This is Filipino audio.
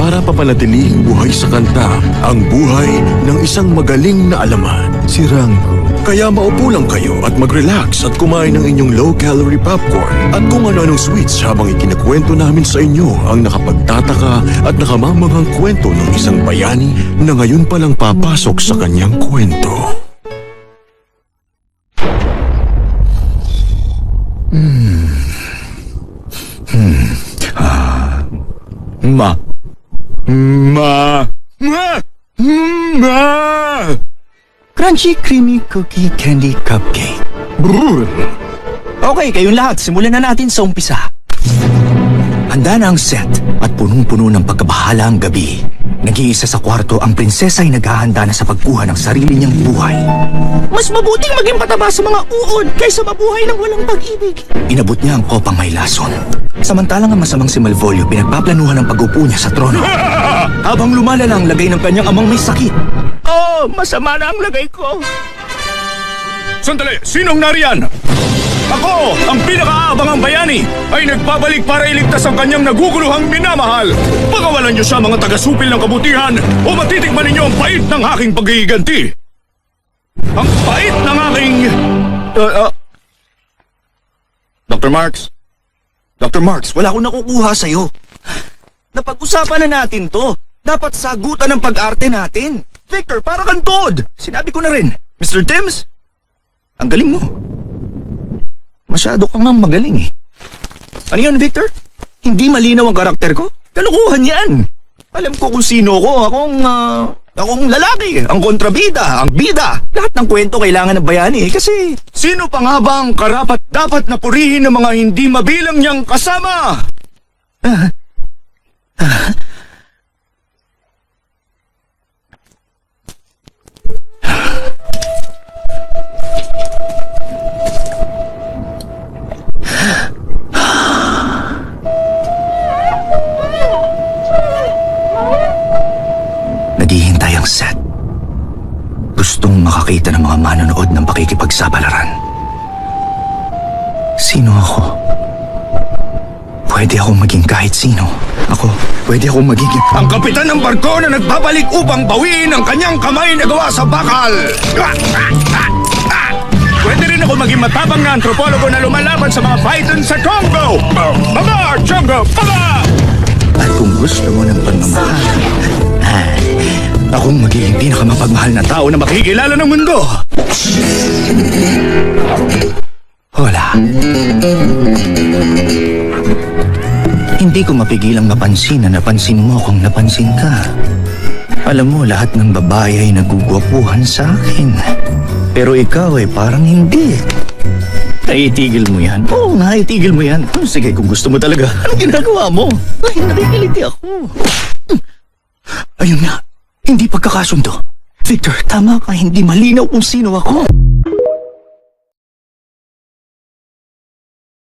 para papanatilihing buhay sa kanta ang buhay ng isang magaling na alaman, si Rango. Kaya maupo lang kayo at mag-relax at kumain ng inyong low-calorie popcorn at kung ano-anong sweets habang ikinakwento namin sa inyo ang nakapagtataka at nakamamanghang kwento ng isang bayani na ngayon palang papasok sa kanyang kwento. Crunchy, creamy cookie candy cupcake. Brrr. Okay, kayong lahat, simulan na natin sa umpisa. Handa na ang set at punong-puno ng pagkabahala ang gabi. Nag-iisa sa kwarto, ang prinsesa ay naghahanda na sa pagkuha ng sarili niyang buhay. Mas mabuting maging pataba sa mga uod kaysa mabuhay ng walang pag-ibig. Inabot niya ang kopang may lason. Samantalang ang masamang si Malvolio pinagpaplanuhan ang pag-upo niya sa trono. Habang lumalala ang lagay ng kanyang amang may sakit. Oh, masama na ang lagay ko. Sandali! Sinong nariyan? Ako, ang pinakaabangang bayani, ay nagbabalik para iligtas ang kanyang naguguluhang minamahal. Pagawalan niyo siya mga taga-supil ng kabutihan o matitikman ninyo ang pait ng aking paghihiganti. Ang pait ng aking... Dr. Marks? Dr. Marks, wala akong nakukuha sa'yo. Napag-usapan na natin to. Dapat sagutan ng pag-arte natin. Victor, para kang Todd. Sinabi ko na rin. Mr. Timms, ang galing mo. Masyado kang magaling eh. Ano yun, Victor? Hindi malinaw ang karakter ko? Kalukuhan yan. Alam ko kung sino ko. Akong lalaki. Ang kontrabida. Ang bida. Lahat ng kwento kailangan ng bayani kasi... Sino pa nga ba ang karapat-dapat na purihin ng mga hindi mabilang niyang kasama? Naghihintay ang set. Gustong makakita ng mga manonood ng pakikipagsapalaran. Sino ako? Pwede akong maging kahit sino. Pwede akong magiging... Ang kapitan ng barko na nagbabalik upang bawiin ang kanyang kamay na gawa sa bakal. Pwede rin ako maging matabang na antropologo na lumalaban sa mga python sa Congo. Baba, Congo, baba! At kung gusto mo ng pagmamahal, akong magiging pinakamapagmahal na tao na makikilala ng mundo. Wala. Hindi ko mapigilang mapansin na napansin mo kung napansin ka. Alam mo, lahat ng babae ay nagugwapuhan sa akin. Pero ikaw ay parang hindi. Naitigil mo yan? Oo, naitigil mo yan. Sige, kung gusto mo talaga, anong ginagawa mo? Ay, nakikiliti ako. Ayun nga, hindi pagkakasundo. Victor, tama ka, hindi malinaw kung sino ako.